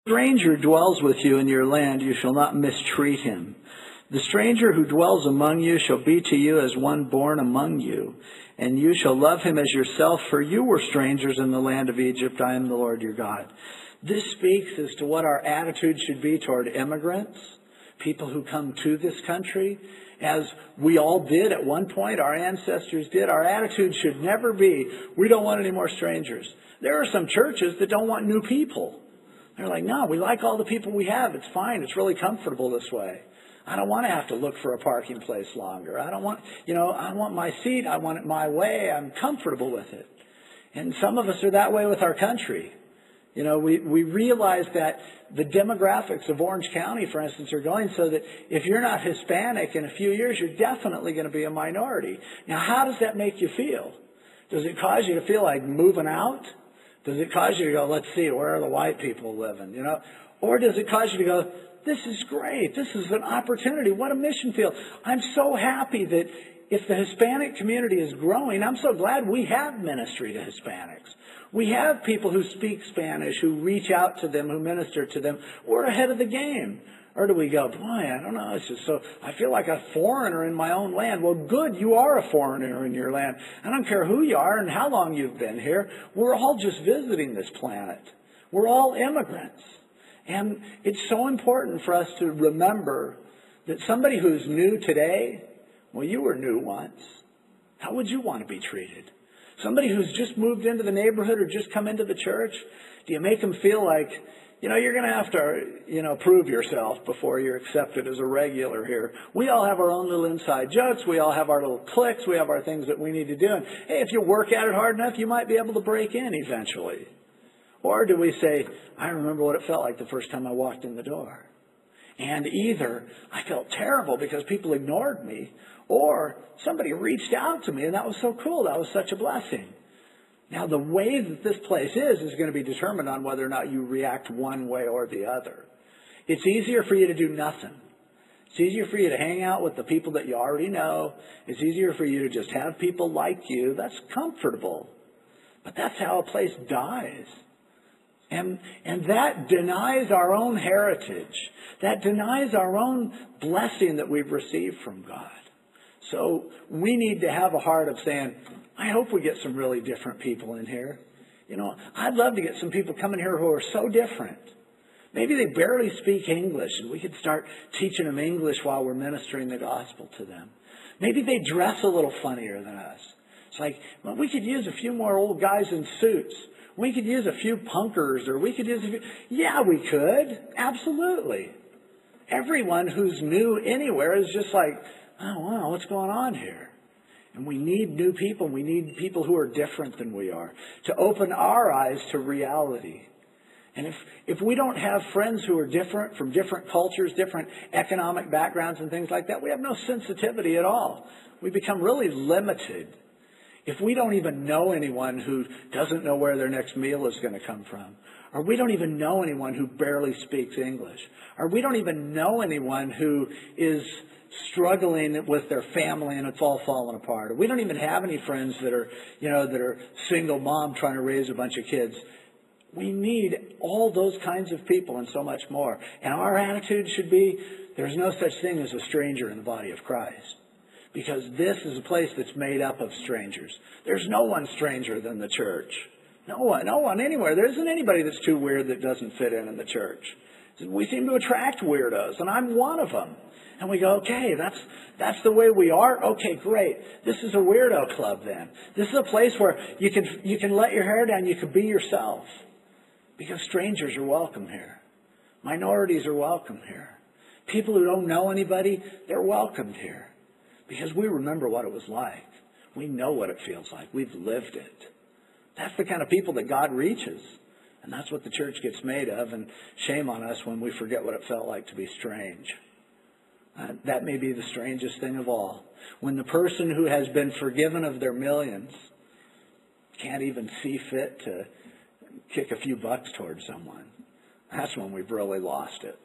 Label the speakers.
Speaker 1: stranger dwells with you in your land, you shall not mistreat him. The stranger who dwells among you shall be to you as one born among you, and you shall love him as yourself, for you were strangers in the land of Egypt. I am the Lord your God. This speaks as to what our attitude should be toward immigrants, people who come to this country. As we all did at one point, our ancestors did, our attitude should never be, we don't want any more strangers. There are some churches that don't want new people. They're like, no, we like all the people we have. It's fine. It's really comfortable this way. I don't want to have to look for a parking place longer. I don't want, I want my seat. I want it my way. I'm comfortable with it. And some of us are that way with our country. We realize that the demographics of Orange County, for instance, are going so that if you're not Hispanic in a few years, you're definitely going to be a minority. Now, how does that make you feel? Does it cause you to feel like moving out? Does it cause you to go, let's see, where are the white people living? Or does it cause you to go, this is great. This is an opportunity. What a mission field. I'm so happy that if the Hispanic community is growing, I'm so glad we have ministry to Hispanics. We have people who speak Spanish, who reach out to them, who minister to them. We're ahead of the game. Or do we go, boy, I don't know, it's just so, I feel like a foreigner in my own land. Well, good, you are a foreigner in your land. I don't care who you are and how long you've been here. We're all just visiting this planet. We're all immigrants. And it's so important for us to remember that somebody who's new today, well, you were new once. How would you want to be treated? Somebody who's just moved into the neighborhood or just come into the church, do you make them feel like, you're going to have to, prove yourself before you're accepted as a regular here. We all have our own little inside jokes. We all have our little cliques. We have our things that we need to do. And, hey, if you work at it hard enough, you might be able to break in eventually. Or do we say, I remember what it felt like the first time I walked in the door. And either I felt terrible because people ignored me, or somebody reached out to me, and that was so cool. That was such a blessing. Now, the way that this place is going to be determined on whether or not you react one way or the other. It's easier for you to do nothing. It's easier for you to hang out with the people that you already know. It's easier for you to just have people like you. That's comfortable. But that's how a place dies. And that denies our own heritage. That denies our own blessing that we've received from God. So we need to have a heart of saying, I hope we get some really different people in here. I'd love to get some people coming here who are so different. Maybe they barely speak English, and we could start teaching them English while we're ministering the gospel to them. Maybe they dress a little funnier than us. It's like, well, we could use a few more old guys in suits. We could use a few punkers, or we could use a few... Yeah, we could. Absolutely. Everyone who's new anywhere is just like, oh, wow, what's going on here? And we need new people. We need people who are different than we are to open our eyes to reality. And if we don't have friends who are different from different cultures, different economic backgrounds and things like that, we have no sensitivity at all. We become really limited. If we don't even know anyone who doesn't know where their next meal is going to come from, or we don't even know anyone who barely speaks English, or we don't even know anyone who is struggling with their family and it's all falling apart, or we don't even have any friends that are single mom trying to raise a bunch of kids. We need all those kinds of people and so much more. And our attitude should be, there's no such thing as a stranger in the body of Christ. Because this is a place that's made up of strangers. There's no one stranger than the church. No one anywhere. There isn't anybody that's too weird that doesn't fit in the church. We seem to attract weirdos, and I'm one of them. And we go, okay, that's the way we are. Okay, great. This is a weirdo club then. This is a place where you can let your hair down. You can be yourself. Because strangers are welcome here. Minorities are welcome here. People who don't know anybody, they're welcomed here. Because we remember what it was like. We know what it feels like. We've lived it. That's the kind of people that God reaches. And that's what the church gets made of. And shame on us when we forget what it felt like to be strange. That may be the strangest thing of all. When the person who has been forgiven of their millions can't even see fit to kick a few bucks towards someone. That's when we've really lost it.